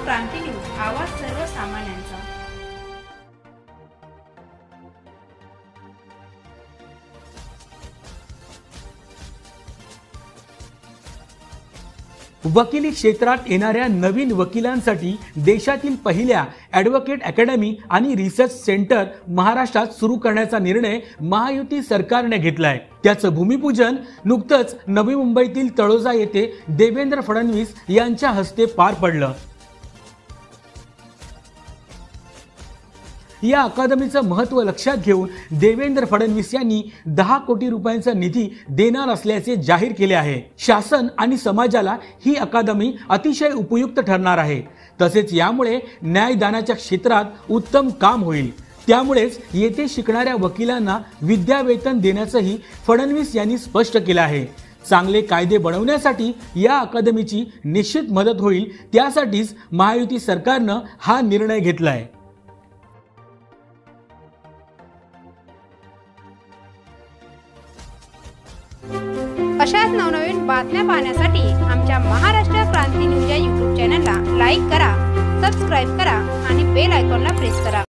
क्रांती news, आवाज सर्वसामान्यांचा। वकिली क्षेत्रात येणाऱ्या नवीन वकिलांसाठी देशातील पहिल्या ॲडव्होकेट अकॅडमी आणि रिसर्च सेंटर महाराष्ट्रात सुरू करण्याचा निर्णय महायुती सरकारने घेतलाय। त्याचं भूमिपूजन नुकतंच नवी मुंबईतील तळोजा येथे देवेंद्र फडणवीस यांच्या हस्ते पार पडलं। या अकादमीचं महत्त्व लक्षात घेऊन देवेंद्र फडणवीस यांनी 10 कोटी रुपयांचा निधी देणार असल्याचे जाहीर केले आहे। शासन आणि समाजाला ही अकादमी अतिशय उपयुक्त ठरणार आहे। तसेच यामुळे न्यायदानाच्या क्षेत्रात उत्तम काम होईल। त्यामुळेच येथे शिकणाऱ्या वकिलांना विद्यावेतन देण्याचंही फडणवीस यांनी स्पष्ट केलं आहे। चांगले कायदे बनवण्यासाठी या अकादमीची निश्चित मदत होईल। त्यासाठीच महायुती सरकारनं हा निर्णय घेतलाय। अशाच नवनवीन बातम्या पाहण्यासाठी आमच्या महाराष्ट्र क्रांती न्यूज या YouTube चॅनलला लाईक करा, सबस्क्राईब करा आणि बेल आयकॉनला प्रेस करा।